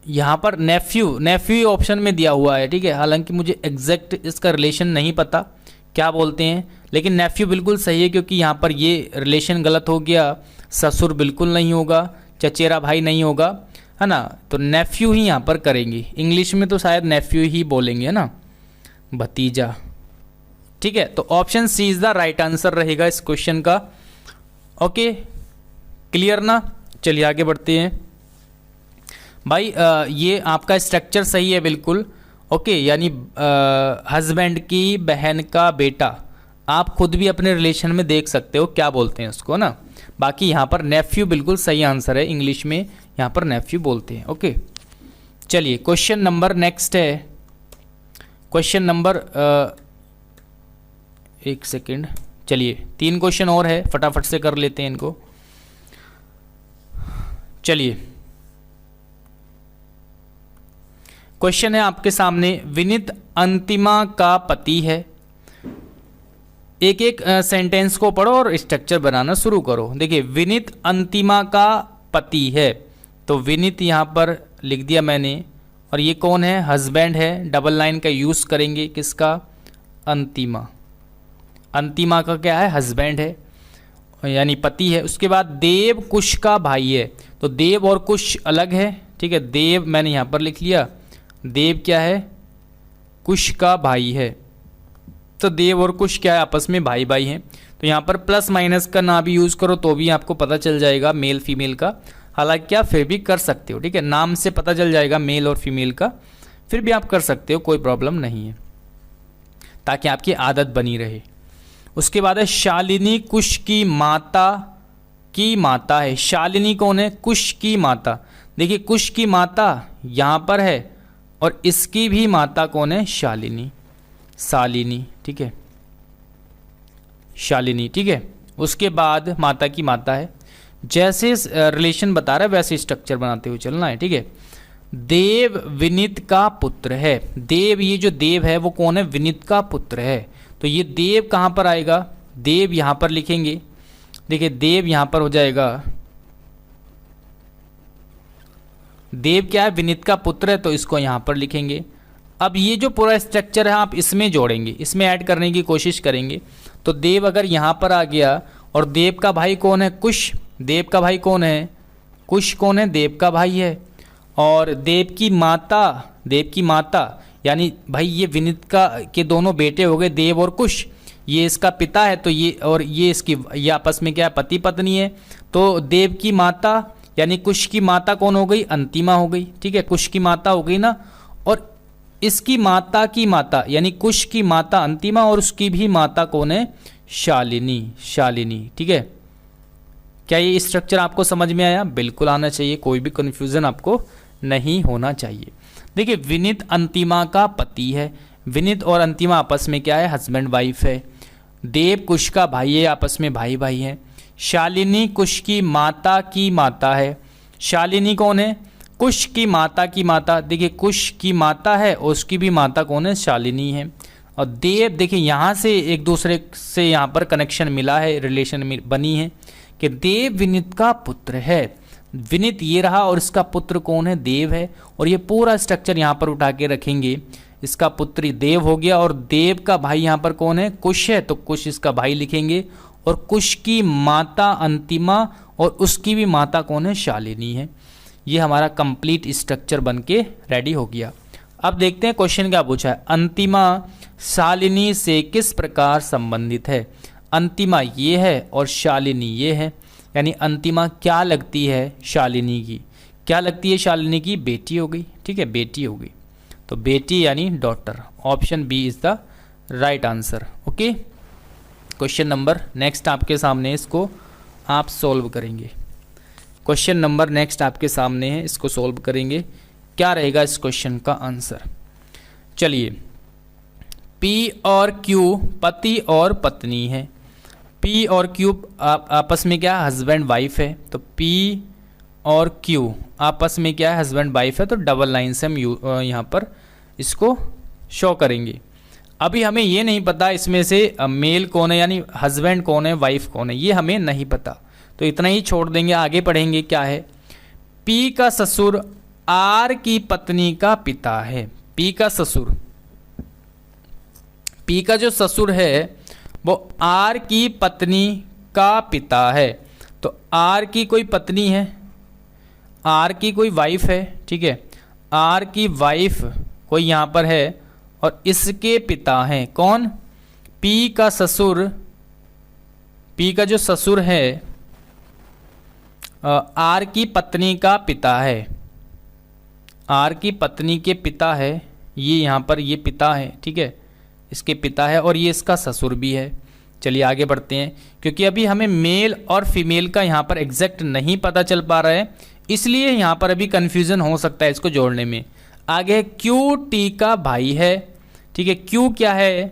यहाँ पर नेफ्यू ऑप्शन में दिया हुआ है, ठीक है। हालांकि मुझे एग्जैक्ट इसका रिलेशन नहीं पता क्या बोलते हैं, लेकिन नेफ्यू बिल्कुल सही है, क्योंकि यहाँ पर ये रिलेशन गलत हो गया, ससुर बिल्कुल नहीं होगा, चचेरा भाई नहीं होगा, है ना, तो नेफ्यू ही यहाँ पर करेंगे। इंग्लिश में तो शायद नेफ्यू ही बोलेंगे, है ना, भतीजा, ठीक है। तो option C is the right answer रहेगा इस क्वेश्चन का। ओके, क्लियर ना। चलिए आगे बढ़ते हैं भाई। ये आपका स्ट्रक्चर सही है बिल्कुल। ओके, यानी हस्बैंड की बहन का बेटा, आप खुद भी अपने रिलेशन में देख सकते हो क्या बोलते हैं उसको ना। बाकी यहाँ पर नेफ्यू बिल्कुल सही आंसर है, इंग्लिश में यहाँ पर नेफ्यू बोलते हैं। ओके, चलिए क्वेश्चन नंबर नेक्स्ट है, क्वेश्चन नंबर एक सेकेंड, चलिए 3 क्वेश्चन और है, फटाफट से कर लेते हैं इनको। चलिए क्वेश्चन है आपके सामने, विनीत अंतिमा का पति है। एक एक सेंटेंस को पढ़ो और स्ट्रक्चर बनाना शुरू करो। देखिए विनीत अंतिमा का पति है, तो विनीत यहाँ पर लिख दिया मैंने, और ये कौन है, हस्बैंड है। डबल लाइन का यूज़ करेंगे, किसका, अंतिमा, अंतिमा का क्या है, हस्बैंड है, यानी पति है। उसके बाद देव कुश का भाई है, तो देव और कुश अलग है, ठीक है। देव मैंने यहाँ पर लिख लिया, देव क्या है, कुश का भाई है, तो देव और कुश क्या है, आपस में भाई भाई हैं। तो यहाँ पर प्लस माइनस का ना भी यूज़ करो तो भी आपको पता चल जाएगा मेल फीमेल का, हालांकि क्या फिर भी कर सकते हो, ठीक है, नाम से पता चल जाएगा मेल और फीमेल का, फिर भी आप कर सकते हो, कोई प्रॉब्लम नहीं है, ताकि आपकी आदत बनी रहे। उसके बाद है शालिनी कुश की माता है। शालिनी कौन है, कुश की माता। देखिए कुश की माता यहाँ पर है, और इसकी भी माता कौन है, शालिनी, ठीक है, शालिनी, ठीक है। उसके बाद माता की माता है, जैसे रिलेशन बता रहा है वैसे स्ट्रक्चर बनाते हुए चलना है, ठीक है। देव विनीत का पुत्र है। देव, ये जो देव है वो कौन है, विनीत का पुत्र है। तो ये देव कहाँ पर आएगा, देव यहाँ पर लिखेंगे। देखिए देव यहाँ पर हो जाएगा, देव क्या है, विनीत का पुत्र है, तो इसको यहाँ पर लिखेंगे। अब ये जो पूरा स्ट्रक्चर है आप इसमें जोड़ेंगे, इसमें ऐड करने की कोशिश करेंगे। तो देव अगर यहाँ पर आ गया, और देव का भाई कौन है, कुश। देव का भाई कौन है, कुश कौन है, देव का भाई है। और देव की माता यानी भाई ये विनीत का के दोनों बेटे हो गए, देव और कुश। ये इसका पिता है, तो ये और ये इसकी, ये आपस में क्या है, पति पत्नी है। तो देव की माता यानी कुश की माता कौन हो गई, अंतिमा हो गई, ठीक है, कुश की माता हो गई ना। और इसकी माता की माता यानी कुश की माता अंतिमा, और उसकी भी माता कौन है, शालिनी, ठीक है। क्या ये स्ट्रक्चर आपको समझ में आया, बिल्कुल आना चाहिए, कोई भी कन्फ्यूजन आपको नहीं होना चाहिए। देखिए विनीत अंतिमा का पति है, विनीत और अंतिमा आपस में क्या है, हस्बैंड वाइफ है। देव कुश का भाई है, आपस में भाई भाई हैं। शालिनी कुश की माता है। शालिनी कौन है, कुश की माता की माता। देखिए कुश की माता है और उसकी भी माता कौन है, शालिनी है। और देव, देखिए यहाँ से एक दूसरे से यहाँ पर कनेक्शन मिला है, रिलेशन बनी है कि देव विनीत का पुत्र है। विनीत ये रहा और इसका पुत्र कौन है, देव है। और ये पूरा स्ट्रक्चर यहाँ पर उठा के रखेंगे, इसका पुत्र देव हो गया, और देव का भाई यहाँ पर कौन है, कुश है, तो कुश इसका भाई लिखेंगे। और कुश की माता अंतिमा, और उसकी भी माता कौन है, शालिनी है। ये हमारा कंप्लीट स्ट्रक्चर बन के रेडी हो गया। अब देखते हैं क्वेश्चन क्या पूछा है, अंतिमा शालिनी से किस प्रकार संबंधित है। अंतिमा ये है और शालिनी ये है, यानी अंतिमा क्या लगती है, शालिनी की क्या लगती है, शालिनी की बेटी हो गई, ठीक है, बेटी हो गई। तो बेटी यानी daughter, option B is the right answer. Okay, question number next आपके सामने, इसको आप सॉल्व करेंगे। क्वेश्चन नंबर नेक्स्ट आपके सामने है, इसको सॉल्व करेंगे। क्या रहेगा इस क्वेश्चन का आंसर, चलिए P और Q पति और पत्नी है। P और Q आपस में क्या है, हस्बैंड वाइफ है। तो P और Q आपस में क्या है, हस्बैंड वाइफ है। तो डबल लाइन से हम यहाँ पर इसको शो करेंगे। अभी हमें ये नहीं पता इसमें से मेल कौन है, यानी हस्बैंड कौन है, वाइफ कौन है, ये हमें नहीं पता। तो इतना ही छोड़ देंगे, आगे पढ़ेंगे। क्या है, P का ससुर R की पत्नी का पिता है। P का ससुर, P का जो ससुर है वो R की पत्नी का पिता है। तो R की कोई पत्नी है, R की कोई वाइफ है, ठीक है, R की वाइफ कोई यहाँ पर है और इसके पिता हैं कौन, P का ससुर, P का जो ससुर है R की पत्नी का पिता है, R की पत्नी के पिता है, ये यहाँ पर ये पिता है, ठीक है, इसके पिता है और ये इसका ससुर भी है। चलिए आगे बढ़ते हैं, क्योंकि अभी हमें मेल और फीमेल का यहाँ पर एग्जैक्ट नहीं पता चल पा रहा है, इसलिए यहाँ पर अभी कन्फ्यूज़न हो सकता है इसको जोड़ने में। आगे है Q T का भाई है, ठीक है, Q क्या है,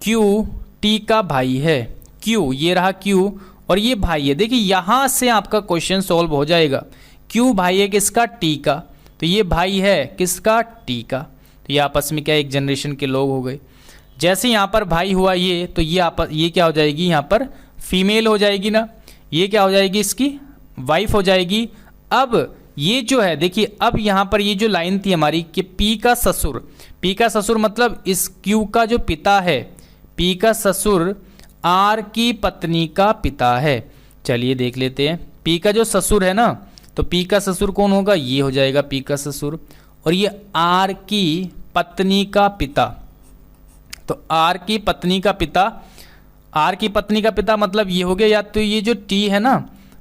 Q T का भाई है। Q ये रहा Q और ये भाई है। देखिए यहाँ से आपका क्वेश्चन सॉल्व हो जाएगा। Q भाई है किसका, T का, तो ये भाई है किसका, T का। तो ये आपस में क्या एक जनरेशन के लोग हो गए। जैसे यहाँ पर भाई हुआ ये, तो ये क्या हो जाएगी, यहाँ पर फीमेल हो जाएगी ना, ये क्या हो जाएगी, इसकी वाइफ हो जाएगी। अब ये जो है देखिए, अब यहाँ पर ये जो लाइन थी हमारी कि P का ससुर, P का ससुर मतलब इस Q का जो पिता है, P का ससुर R की पत्नी का पिता है। चलिए देख लेते हैं, P का जो ससुर है ना, तो P का ससुर कौन होगा, ये हो जाएगा P का ससुर, और ये R की पत्नी का पिता। तो R की पत्नी का पिता, R की पत्नी का पिता मतलब ये हो गया, या तो ये जो T है ना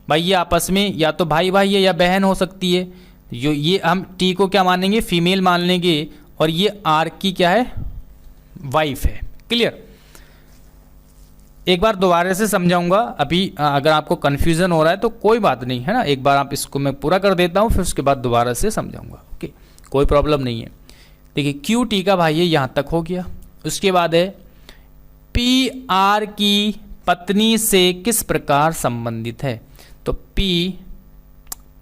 भाई, ये आपस में या तो भाई भाई है या बहन हो सकती है। ये हम T को क्या मानेंगे, फीमेल मान लेंगे, और ये R की क्या है, वाइफ है। क्लियर, एक बार दोबारा से समझाऊंगा। अभी अगर आपको कन्फ्यूज़न हो रहा है तो कोई बात नहीं है ना, एक बार आप इसको मैं पूरा कर देता हूँ, फिर उसके बाद दोबारा से समझाऊंगा। ओके, कोई प्रॉब्लम नहीं है। देखिए Q T का भाई है, यहाँ तक हो गया। उसके बाद है P R की पत्नी से किस प्रकार संबंधित है। तो P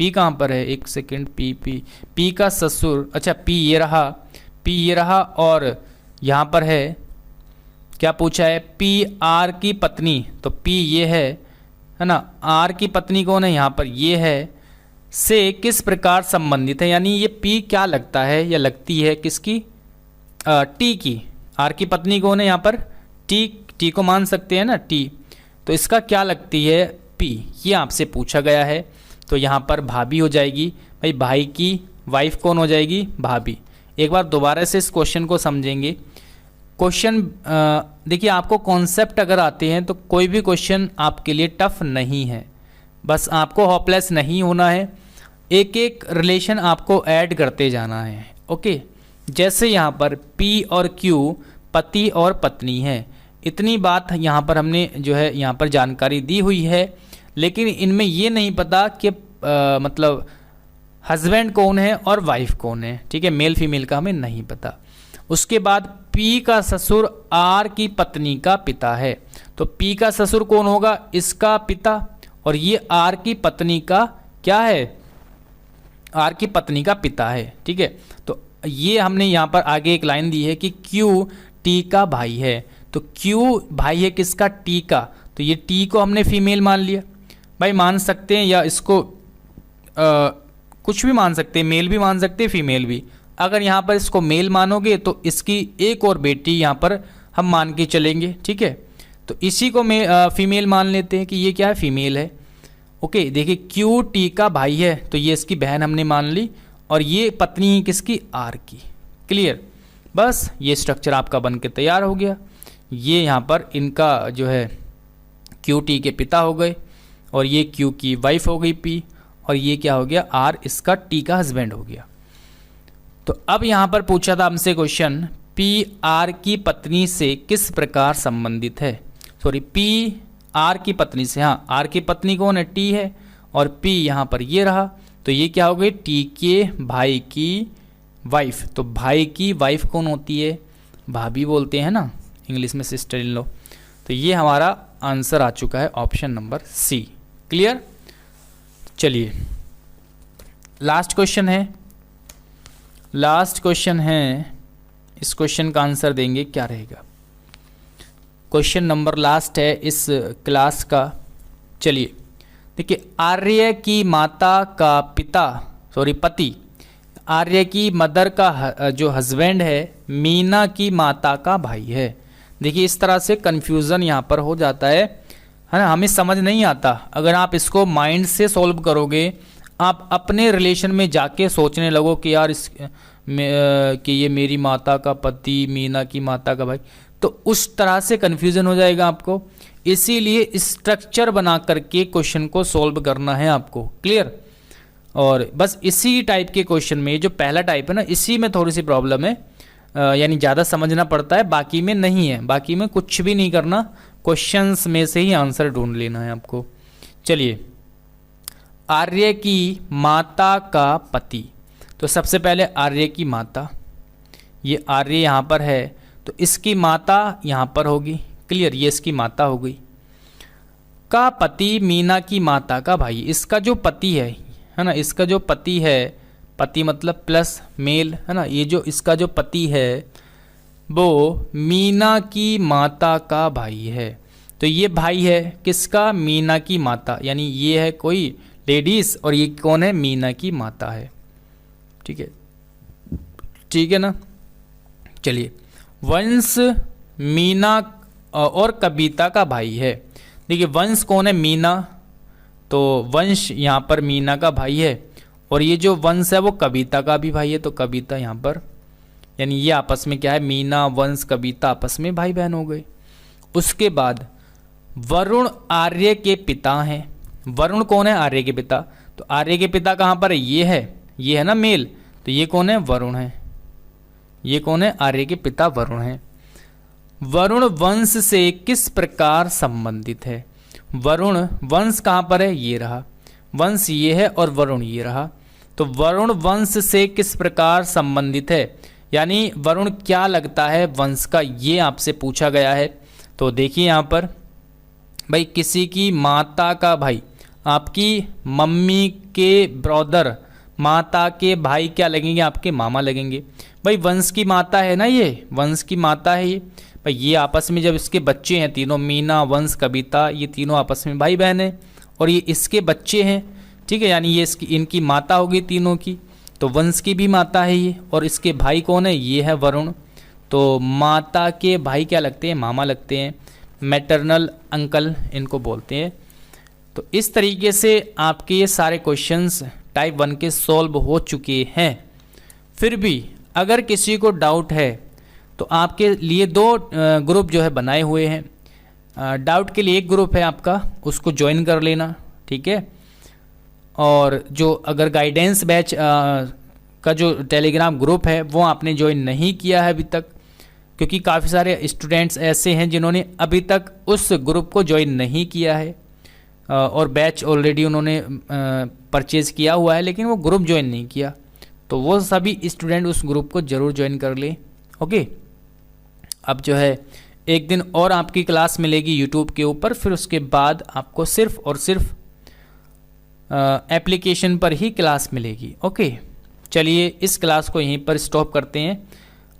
कहाँ पर है, एक सेकेंड, P का ससुर, अच्छा P ये रहा, और यहाँ पर है क्या पूछा है, P R की पत्नी, तो P ये है ना, R की पत्नी कौन है, यहाँ पर ये है, से किस प्रकार संबंधित है, यानी ये P क्या लगता है या लगती है किसकी, T की। R की पत्नी कौन है यहाँ पर, T को मान सकते हैं ना, T, तो इसका क्या लगती है, P, ये आपसे पूछा गया है। तो यहाँ पर भाभी हो जाएगी, भाई भाई की वाइफ कौन हो जाएगी, भाभी। एक बार दोबारा से इस क्वेश्चन को समझेंगे। क्वेश्चन देखिए, आपको कॉन्सेप्ट अगर आते हैं तो कोई भी क्वेश्चन आपके लिए टफ नहीं है, बस आपको होपलेस नहीं होना है, एक एक रिलेशन आपको ऐड करते जाना है। ओके, जैसे यहाँ पर P और Q पति और पत्नी है, इतनी बात यहाँ पर हमने जो है यहाँ पर जानकारी दी हुई है, लेकिन इनमें ये नहीं पता कि मतलब हस्बैंड कौन है और वाइफ कौन है, ठीक है, मेल फीमेल का हमें नहीं पता। उसके बाद P का ससुर R की पत्नी का पिता है, तो P का ससुर कौन होगा, इसका पिता, और ये R की पत्नी का क्या है, R की पत्नी का पिता है। ठीक है, तो ये हमने यहाँ पर आगे एक लाइन दी है कि Q T का भाई है, तो Q भाई है किसका, T का, तो ये T को हमने फीमेल मान लिया। भाई मान सकते हैं या इसको कुछ भी मान सकते हैं, मेल भी मान सकते हैं, फीमेल भी। अगर यहाँ पर इसको मेल मानोगे तो इसकी एक और बेटी यहाँ पर हम मान के चलेंगे। ठीक है, तो इसी को फीमेल मान लेते हैं कि ये क्या है, फीमेल है। ओके, देखिए Q T का भाई है, तो ये इसकी बहन हमने मान ली, और ये पत्नी किसकी, R की। क्लियर, बस ये स्ट्रक्चर आपका बन के तैयार हो गया। ये यहाँ पर इनका जो है Q T के पिता हो गए, और ये Q की वाइफ हो गई P, और ये क्या हो गया, R इसका T का हस्बैंड हो गया। तो अब यहाँ पर पूछा था हमसे क्वेश्चन, P R की पत्नी से किस प्रकार संबंधित है। सॉरी, P R की पत्नी से, हाँ R की पत्नी कौन है, T है, और P यहाँ पर ये रहा, तो ये क्या हो गई, T के भाई की वाइफ। तो भाई की वाइफ कौन होती है, भाभी बोलते हैं ना इंग्लिश में, सिस्टर इन लॉ। तो ये हमारा आंसर आ चुका है ऑप्शन नंबर सी। क्लियर? चलिए लास्ट क्वेश्चन है, इस क्वेश्चन का आंसर देंगे, क्या रहेगा? क्वेश्चन नंबर लास्ट है इस क्लास का। चलिए देखिए, आर्य की माता का पति, आर्य की मदर का जो हस्बैंड है मीना की माता का भाई है। देखिए इस तरह से कन्फ्यूज़न यहाँ पर हो जाता है ना, हमें समझ नहीं आता। अगर आप इसको माइंड से सॉल्व करोगे, आप अपने रिलेशन में जाके सोचने लगो कि यार कि ये मेरी माता का पति, मीना की माता का भाई, तो उस तरह से कन्फ्यूज़न हो जाएगा आपको। इसीलिए स्ट्रक्चर बना करके क्वेश्चन को सॉल्व करना है आपको। क्लियर? और बस इसी टाइप के क्वेश्चन में, जो पहला टाइप है ना, इसी में थोड़ी सी प्रॉब्लम है, यानी ज़्यादा समझना पड़ता है, बाकी में नहीं है। बाकी में कुछ भी नहीं करना, क्वेश्चंस में से ही आंसर ढूंढ लेना है आपको। चलिए, आर्य की माता का पति, तो सबसे पहले आर्य की माता, ये आर्य यहाँ पर है तो इसकी माता यहाँ पर होगी। क्लियर? ये इसकी माता हो गई। का पति मीना की माता का भाई, इसका जो पति है ना, इसका जो पति है, पति मतलब प्लस मेल है ना, ये जो इसका जो पति है वो मीना की माता का भाई है। तो ये भाई है किसका? मीना की माता, यानी ये है कोई लेडीज और ये कौन है? मीना की माता है। ठीक है, ठीक है ना। चलिए, वंश मीना और कविता का भाई है। देखिए वंश कौन है? मीना, तो वंश यहाँ पर मीना का भाई है, और ये जो वंश है वो कविता का भी भाई है, तो कविता यहाँ पर, यानी ये आपस में क्या है? मीना, वंश, कविता आपस में भाई बहन हो गए। उसके बाद वरुण आर्य के पिता हैं। वरुण कौन है? आर्य के पिता। तो आर्य के पिता कहाँ पर है? ये है ना मेल, तो ये कौन है? वरुण है। ये कौन है? आर्य के पिता वरुण है। वरुण वंश से किस प्रकार संबंधित है? वरुण वंश कहाँ पर है? ये रहा, वंश ये है और वरुण ये रहा। तो वरुण वंश से किस प्रकार संबंधित है, यानी वरुण क्या लगता है वंश का, ये आपसे पूछा गया है। तो देखिए यहाँ पर भाई, किसी की माता का भाई, आपकी मम्मी के ब्रदर, माता के भाई क्या लगेंगे? आपके मामा लगेंगे। भाई वंश की माता है ना, ये वंश की माता है ये। भाई ये आपस में जब इसके बच्चे हैं तीनों, मीना, वंश, कविता, ये तीनों आपस में भाई बहन हैं, और ये इसके बच्चे हैं। ठीक है, यानी ये इनकी माता होगी तीनों की, तो वंश की भी माता है ये, और इसके भाई कौन है? ये है वरुण। तो माता के भाई क्या लगते हैं? मामा लगते हैं, मैटरनल अंकल इनको बोलते हैं। तो इस तरीके से आपके ये सारे क्वेश्चंस टाइप 1 के सॉल्व हो चुके हैं। फिर भी अगर किसी को डाउट है तो आपके लिए 2 ग्रुप जो है बनाए हुए हैं। डाउट के लिए एक ग्रुप है आपका, उसको ज्वाइन कर लेना। ठीक है, और जो अगर गाइडेंस बैच का जो टेलीग्राम ग्रुप है वो आपने ज्वाइन नहीं किया है अभी तक, क्योंकि काफ़ी सारे स्टूडेंट्स ऐसे हैं जिन्होंने अभी तक उस ग्रुप को ज्वाइन नहीं किया है, और बैच ऑलरेडी उन्होंने परचेज़ किया हुआ है लेकिन वो ग्रुप ज्वाइन नहीं किया। तो वो सभी स्टूडेंट उस ग्रुप को ज़रूर ज्वाइन कर लें। ओके, अब जो है एक दिन और आपकी क्लास मिलेगी यूट्यूब के ऊपर, फिर उसके बाद आपको सिर्फ और सिर्फ एप्लीकेशन पर ही क्लास मिलेगी। ओके, चलिए इस क्लास को यहीं पर स्टॉप करते हैं।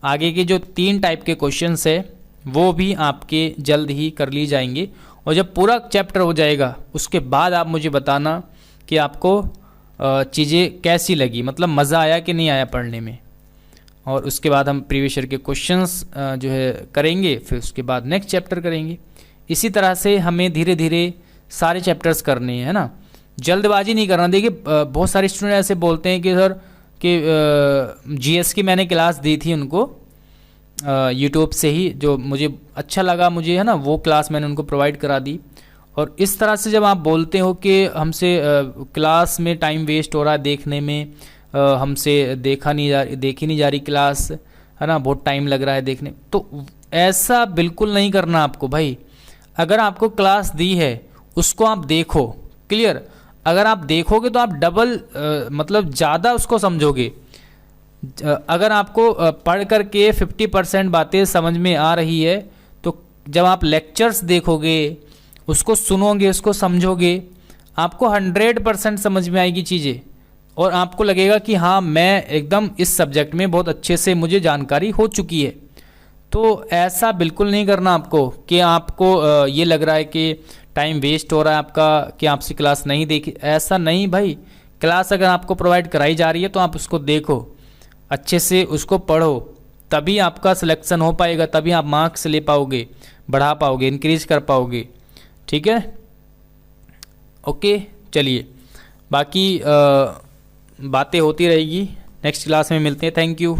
आगे के जो 3 टाइप के क्वेश्चंस है वो भी आपके जल्द ही कर ली जाएंगे, और जब पूरा चैप्टर हो जाएगा उसके बाद आप मुझे बताना कि आपको चीज़ें कैसी लगी, मतलब मज़ा आया कि नहीं आया पढ़ने में। और उसके बाद हम प्रीवियस ईयर के क्वेश्चंस जो है करेंगे, फिर उसके बाद नेक्स्ट चैप्टर करेंगे। इसी तरह से हमें धीरे धीरे सारे चैप्टर्स करने हैं, है ना, जल्दबाजी नहीं करना। देखिए बहुत सारे स्टूडेंट ऐसे बोलते हैं कि सर कि जीएस की मैंने क्लास दी थी उनको यूट्यूब से ही, जो मुझे अच्छा लगा, मुझे है ना वो क्लास मैंने उनको प्रोवाइड करा दी। और इस तरह से जब आप बोलते हो कि हमसे क्लास में टाइम वेस्ट हो रहा है देखने में, हमसे देखी नहीं जा रही क्लास, है ना, बहुत टाइम लग रहा है देखने, तो ऐसा बिल्कुल नहीं करना आपको भाई। अगर आपको क्लास दी है उसको आप देखो। क्लियर? अगर आप देखोगे तो आप डबल मतलब ज़्यादा उसको समझोगे। अगर आपको पढ़ करके 50% बातें समझ में आ रही है तो जब आप लेक्चर्स देखोगे, उसको सुनोगे, उसको समझोगे, आपको 100% समझ में आएगी चीज़ें और आपको लगेगा कि हाँ मैं एकदम इस सब्जेक्ट में बहुत अच्छे से मुझे जानकारी हो चुकी है। तो ऐसा बिल्कुल नहीं करना आपको कि आपको ये लग रहा है कि टाइम वेस्ट हो रहा है आपका कि आपसे क्लास नहीं देखी। ऐसा नहीं भाई, क्लास अगर आपको प्रोवाइड कराई जा रही है तो आप उसको देखो, अच्छे से उसको पढ़ो, तभी आपका सिलेक्शन हो पाएगा, तभी आप मार्क्स ले पाओगे, बढ़ा पाओगे, इंक्रीज कर पाओगे। ठीक है, ओके। चलिए, बाकी बातें होती रहेगी, नेक्स्ट क्लास में मिलते हैं। Thank you.